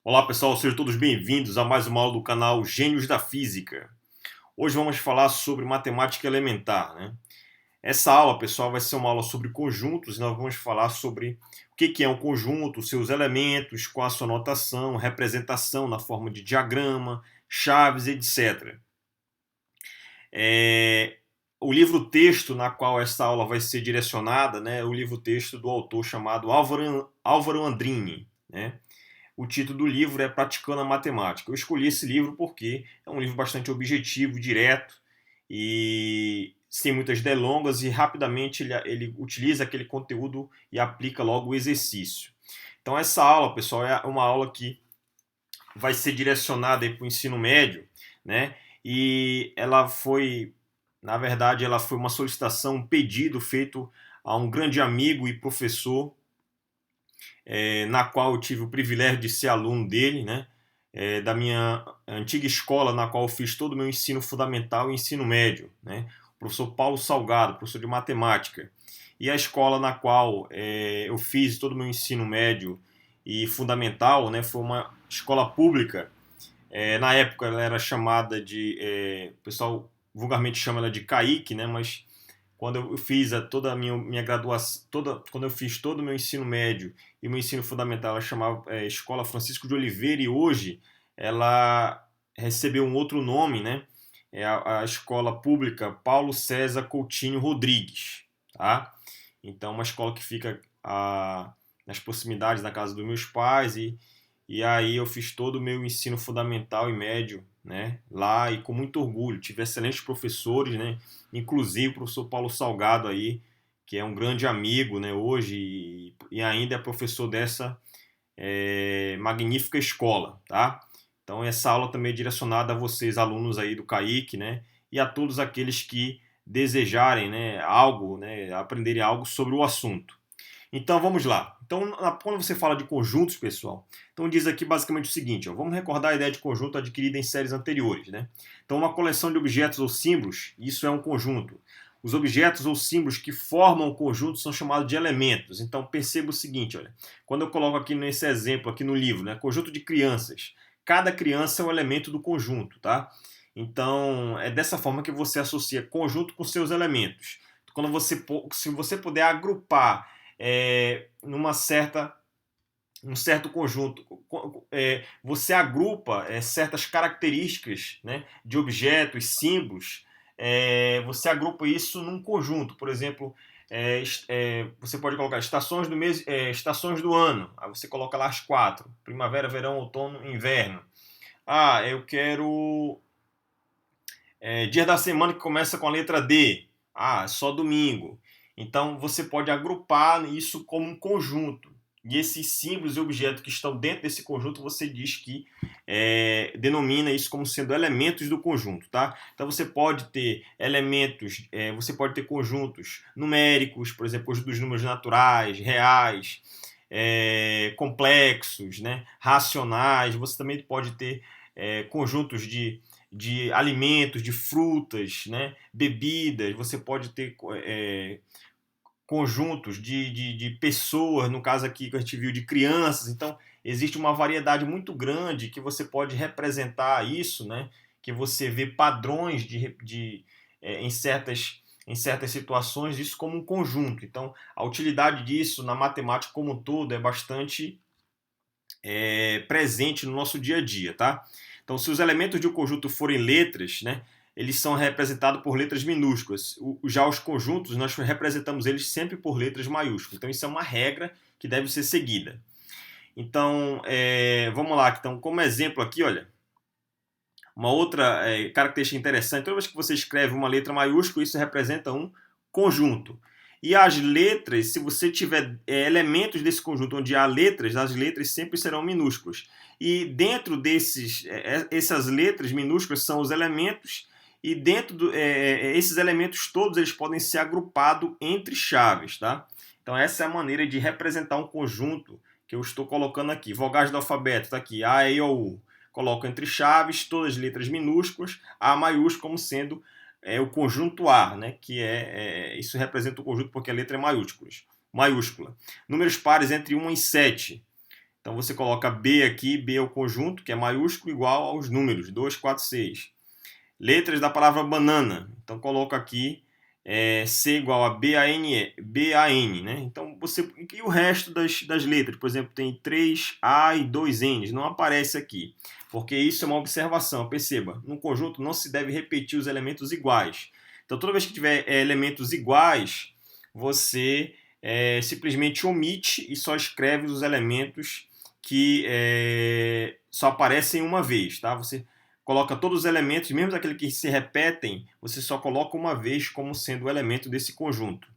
Olá pessoal, sejam todos bem-vindos a mais uma aula do canal Gênios da Física. Hoje vamos falar sobre matemática elementar, né? Essa aula, pessoal, vai ser uma aula sobre conjuntos e nós vamos falar sobre o que é um conjunto, seus elementos, qual a sua notação, representação na forma de diagrama, chaves, etc. O livro-texto na qual essa aula vai ser direcionada, né, é o livro-texto do autor chamado Álvaro Andrini, né? O título do livro é Praticando a Matemática. Eu escolhi esse livro porque é um livro bastante objetivo, direto e sem muitas delongas e rapidamente ele utiliza aquele conteúdo e aplica logo o exercício. Então essa aula, pessoal, é uma aula que vai ser direcionada para o ensino médio, né? E ela foi, na verdade, ela foi uma solicitação, um pedido feito a um grande amigo e professor na qual eu tive o privilégio de ser aluno dele, né? Da minha antiga escola, na qual eu fiz todo o meu ensino fundamental e ensino médio, né? O professor Paulo Salgado, professor de matemática. E a escola na qual eu fiz todo o meu ensino médio e fundamental, né? Foi uma escola pública. Na época ela era chamada de, o pessoal vulgarmente chama ela de CAIC, né? Mas quando eu fiz toda a minha graduação, quando eu fiz todo o meu ensino médio e o meu ensino fundamental, ela chamava Escola Francisco de Oliveira, e hoje ela recebeu um outro nome, né? É a Escola Pública Paulo César Coutinho Rodrigues, tá? Então, uma escola que fica nas proximidades da casa dos meus pais, e aí eu fiz todo o meu ensino fundamental e médio, né, lá, e com muito orgulho. Tive excelentes professores, né, inclusive o professor Paulo Salgado aí, que é um grande amigo, né, hoje, e ainda é professor dessa magnífica escola, tá? Então essa aula também é direcionada a vocês, alunos aí do CAIC, né, e a todos aqueles que desejarem, né, algo, né, aprenderem algo sobre o assunto. Então vamos lá. Então, quando você fala de conjuntos, pessoal, então diz aqui basicamente o seguinte: ó, vamos recordar a ideia de conjunto adquirida em séries anteriores, né? Então, uma coleção de objetos ou símbolos, isso é um conjunto. Os objetos ou símbolos que formam o conjunto são chamados de elementos. Então, perceba o seguinte: olha, quando eu coloco aqui nesse exemplo, aqui no livro, né, conjunto de crianças, cada criança é um elemento do conjunto, tá? Então, é dessa forma que você associa conjunto com seus elementos. Quando se você puder agrupar numa certa um certo conjunto, você agrupa certas características, né, de objetos, símbolos, você agrupa isso num conjunto. Por exemplo, você pode colocar estações do mês, estações do ano. Aí você coloca lá as quatro: primavera, verão, outono, inverno. Ah, eu quero dia da semana que começa com a letra D. Ah, só domingo. Então você pode agrupar isso como um conjunto. E esses símbolos e objetos que estão dentro desse conjunto, você diz que denomina isso como sendo elementos do conjunto, tá? Então você pode ter elementos, você pode ter conjuntos numéricos, por exemplo, dos números naturais, reais, complexos, né, racionais. Você também pode ter conjuntos de alimentos, de frutas, né, bebidas. Você pode ter conjuntos de pessoas, no caso aqui que a gente viu de crianças. Então existe uma variedade muito grande que você pode representar isso, né, que você vê padrões em certas situações, isso como um conjunto. Então a utilidade disso na matemática como um todo é bastante presente no nosso dia a dia, tá? Então, se os elementos de um conjunto forem letras, né, eles são representados por letras minúsculas. Já os conjuntos, nós representamos eles sempre por letras maiúsculas. Então, isso é uma regra que deve ser seguida. Então, vamos lá. Então, como exemplo aqui, olha, uma outra característica interessante: toda vez que você escreve uma letra maiúscula, isso representa um conjunto. E as letras, se você tiver elementos desse conjunto onde há letras, as letras sempre serão minúsculas. E dentro essas letras minúsculas são os elementos, e dentro esses elementos todos eles podem ser agrupados entre chaves, tá? Então essa é a maneira de representar um conjunto que eu estou colocando aqui. Vogais do alfabeto, está aqui: A, E, O, U. Coloco entre chaves todas as letras minúsculas, A maiúsculo como sendo o conjunto A, né? Que isso representa o conjunto porque a letra é maiúscula. Números pares entre 1 e 7. Então você coloca B aqui, B é o conjunto, que é maiúsculo, igual aos números, 2, 4, 6. Letras da palavra banana. Então coloca aqui C igual a B-A-N, né? Então você. E o resto das letras? Por exemplo, tem 3 A e 2 N's. Não aparece aqui. Porque isso é uma observação. Perceba, no conjunto não se deve repetir os elementos iguais. Então toda vez que tiver elementos iguais, você simplesmente omite e só escreve os elementos que só aparecem uma vez, tá? Você coloca todos os elementos, mesmo aqueles que se repetem, você só coloca uma vez como sendo o elemento desse conjunto.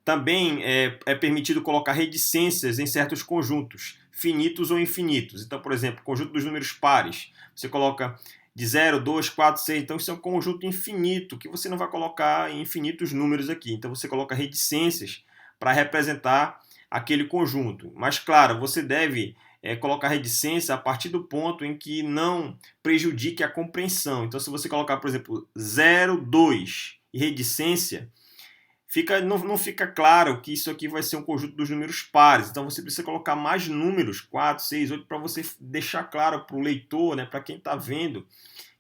Também é permitido colocar reticências em certos conjuntos, finitos ou infinitos. Então, por exemplo, conjunto dos números pares. Você coloca de 0, 2, 4, 6. Então, isso é um conjunto infinito, que você não vai colocar infinitos números aqui. Então, você coloca reticências para representar aquele conjunto. Mas, claro, você deve colocar reticência a partir do ponto em que não prejudique a compreensão. Então, se você colocar, por exemplo, 0, 2 e reticência, não fica claro que isso aqui vai ser um conjunto dos números pares. Então, você precisa colocar mais números, 4, 6, 8, para você deixar claro para o leitor, né, para quem está vendo,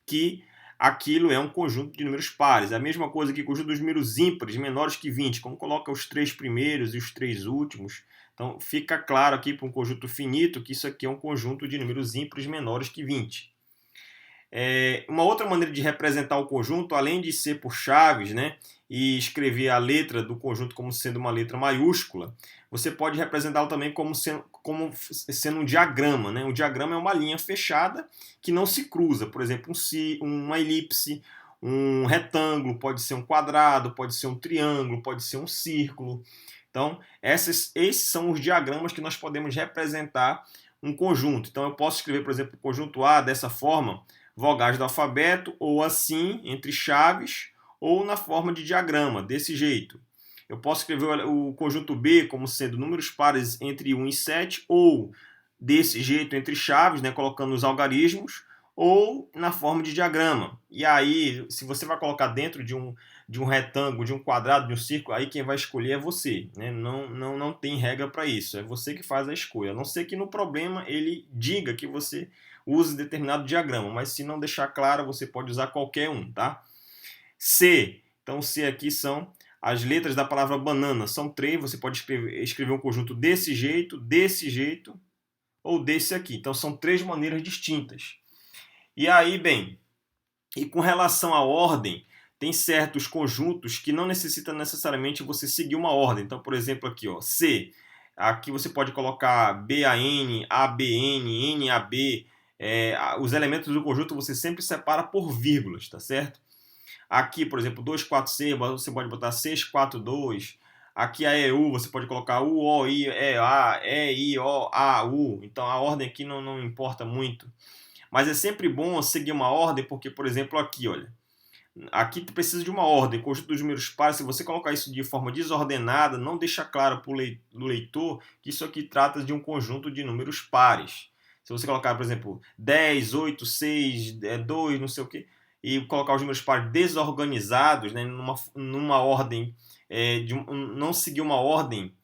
que aquilo é um conjunto de números pares. A mesma coisa que o conjunto dos números ímpares menores que 20, como coloca os 3 primeiros e os 3 últimos. Então, fica claro aqui para um conjunto finito que isso aqui é um conjunto de números ímpares menores que 20. Uma outra maneira de representar o conjunto, além de ser por chaves, né, e escrever a letra do conjunto como sendo uma letra maiúscula, você pode representá-lo também como sendo um diagrama, né? Um diagrama é uma linha fechada que não se cruza. Por exemplo, uma elipse, um retângulo, pode ser um quadrado, pode ser um triângulo, pode ser um círculo. Então, esses são os diagramas que nós podemos representar um conjunto. Então, eu posso escrever, por exemplo, o conjunto A dessa forma, vogais do alfabeto, ou assim, entre chaves, ou na forma de diagrama, desse jeito. Eu posso escrever o conjunto B como sendo números pares entre 1 e 7, ou desse jeito entre chaves, né, colocando os algarismos, ou na forma de diagrama. E aí, se você vai colocar dentro de um retângulo, de um quadrado, de um círculo, aí quem vai escolher é você. Né? Não tem regra para isso, é você que faz a escolha. A não ser que no problema ele diga que você use determinado diagrama, mas se não deixar claro, você pode usar qualquer um, tá? C. Então, C aqui são as letras da palavra banana. São 3, você pode escrever um conjunto desse jeito ou desse aqui. Então, são 3 maneiras distintas. E aí, bem, e com relação à ordem, tem certos conjuntos que não necessitam necessariamente você seguir uma ordem. Então, por exemplo, aqui, ó, C. Aqui você pode colocar BAN, ABN, NAB. Os elementos do conjunto você sempre separa por vírgulas, tá certo? Aqui, por exemplo, 2, 4, C, você pode botar 6, 4, 2. Aqui a EU, você pode colocar U, O, I, E, A, E, I, O, A, U. Então a ordem aqui não importa muito. Mas é sempre bom seguir uma ordem, porque, por exemplo, aqui, olha. Aqui tu precisa de uma ordem, conjunto dos números pares. Se você colocar isso de forma desordenada, não deixa claro para o leitor que isso aqui trata de um conjunto de números pares. Se você colocar, por exemplo, 10, 8, 6, 2, não sei o quê, e colocar os números pares desorganizados, né, numa ordem, não seguir uma ordem,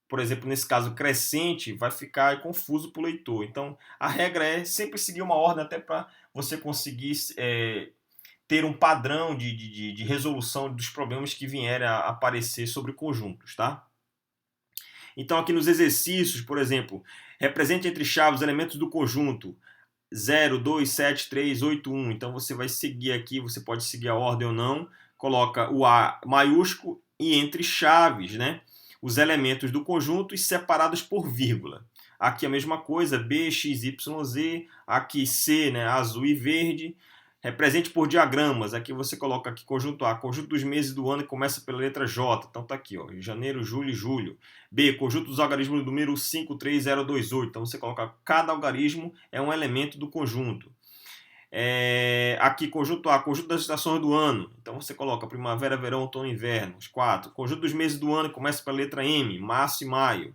por exemplo, nesse caso crescente, vai ficar confuso para o leitor. Então, a regra é sempre seguir uma ordem até para você conseguir ter um padrão de resolução dos problemas que vierem a aparecer sobre conjuntos, tá? Então, aqui nos exercícios, por exemplo, represente entre chaves os elementos do conjunto 0, 2, 7, 3, 8, 1. Então, você vai seguir aqui, você pode seguir a ordem ou não. Coloca o A maiúsculo e entre chaves, né, os elementos do conjunto e separados por vírgula. Aqui a mesma coisa, B, X, Y, Z. Aqui C, né, azul e verde. Represente por diagramas. Aqui você coloca aqui conjunto A, conjunto dos meses do ano que começa pela letra J. Então tá aqui, ó, janeiro, julho e julho. B, conjunto dos algarismos do número 53028. Então você coloca cada algarismo é um elemento do conjunto. Aqui conjunto A, conjunto das estações do ano. Então você coloca primavera, verão, outono e inverno. Os 4. Conjunto dos meses do ano que começa pela letra M, março e maio.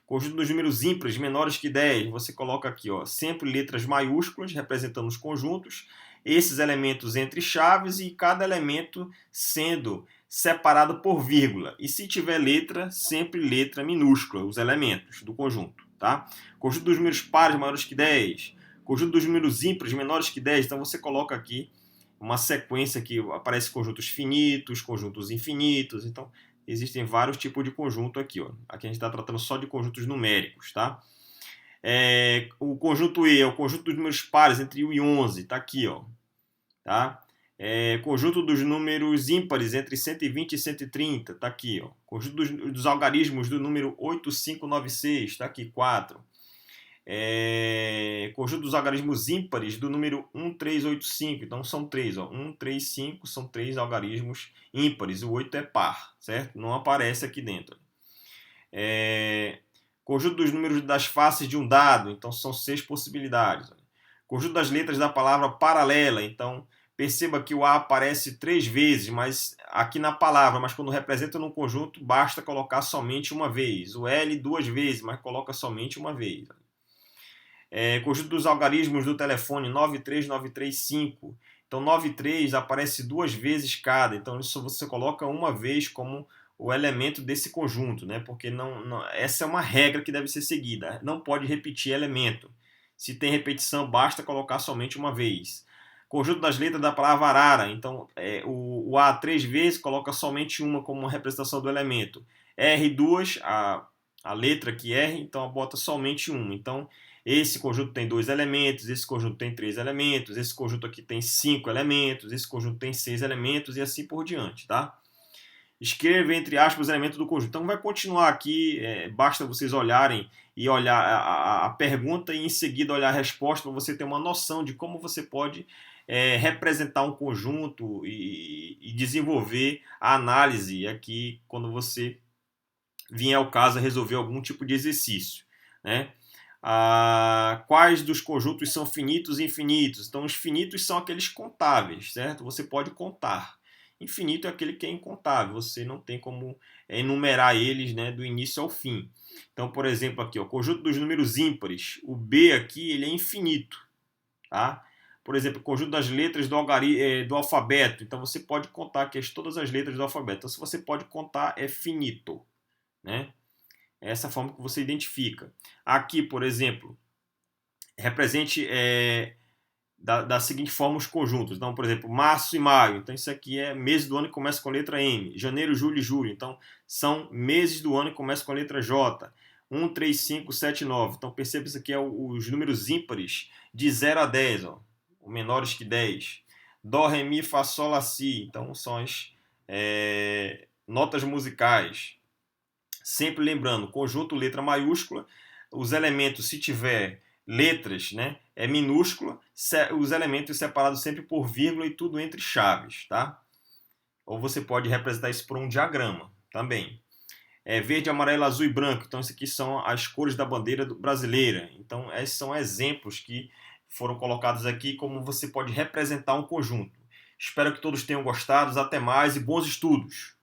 Conjunto dos números ímpares menores que 10. Você coloca aqui, ó, sempre letras maiúsculas representando os conjuntos. Esses elementos entre chaves e cada elemento sendo separado por vírgula. E se tiver letra, sempre letra minúscula, os elementos do conjunto. tá? Conjunto dos números pares maiores que 10, conjunto dos números ímpares menores que 10, então você coloca aqui uma sequência que aparece conjuntos finitos, conjuntos infinitos, então existem vários tipos de conjunto aqui, ó. Aqui a gente está tratando só de conjuntos numéricos, tá? O conjunto E é o conjunto dos números pares entre 1 e 11, tá aqui, ó, tá? Conjunto dos números ímpares entre 120 e 130, tá aqui, ó. Conjunto dos algarismos do número 8596, tá aqui, 4. Conjunto dos algarismos ímpares do número 1385, então são 3, ó. 1, 3, 5 são 3 algarismos ímpares, o 8 é par, certo? Não aparece aqui dentro. Conjunto dos números das faces de um dado, então são 6 possibilidades. Conjunto das letras da palavra paralela, então perceba que o A aparece 3 vezes, mas aqui na palavra, mas quando representa num conjunto, basta colocar somente uma vez. O L 2 vezes, mas coloca somente uma vez. Conjunto dos algarismos do telefone 93935. Então 93 aparece 2 vezes cada, então isso você coloca uma vez como o elemento desse conjunto, né? Porque essa é uma regra que deve ser seguida, não pode repetir elemento. Se tem repetição, basta colocar somente uma vez. Conjunto das letras da palavra arara, então o A 3 vezes coloca somente uma como representação do elemento. R2, a letra aqui R, então bota somente uma. Então esse conjunto tem 2 elementos, esse conjunto tem 3 elementos, esse conjunto aqui tem 5 elementos, esse conjunto tem 6 elementos e assim por diante, tá? Escreva entre aspas os elementos do conjunto. Então vai continuar aqui, basta vocês olharem e olhar a pergunta e em seguida olhar a resposta para você ter uma noção de como você pode representar um conjunto e desenvolver a análise aqui quando você vier ao caso a resolver algum tipo de exercício, né? Quais dos conjuntos são finitos e infinitos? Então, os finitos são aqueles contáveis, certo? Você pode contar. Infinito é aquele que é incontável, você não tem como enumerar eles, né, do início ao fim. Então, por exemplo, aqui, o conjunto dos números ímpares, o B aqui ele é infinito, tá? Por exemplo, o conjunto das letras do alfabeto, então você pode contar aqui todas as letras do alfabeto. Então, se você pode contar, é finito, né? Essa forma que você identifica. Aqui, por exemplo, represente da seguinte forma os conjuntos. Então, por exemplo, março e maio. Então, isso aqui é meses do ano que começa com a letra M. Janeiro, julho e julho. Então, são meses do ano que começam com a letra J. 1, 3, 5, 7, 9. Então, perceba isso aqui é os números ímpares de 0 a 10, ó, menores que 10. Dó, Ré, Mi, Fá, Sol, Lá, Si. Então, são as notas musicais. Sempre lembrando, conjunto letra maiúscula, os elementos, se tiver letras, né, é minúscula, os elementos separados sempre por vírgula e tudo entre chaves, tá? Ou você pode representar isso por um diagrama também. Verde, amarelo, azul e branco. Então, isso aqui são as cores da bandeira brasileira. Então, esses são exemplos que foram colocados aqui como você pode representar um conjunto. Espero que todos tenham gostado. Até mais e bons estudos!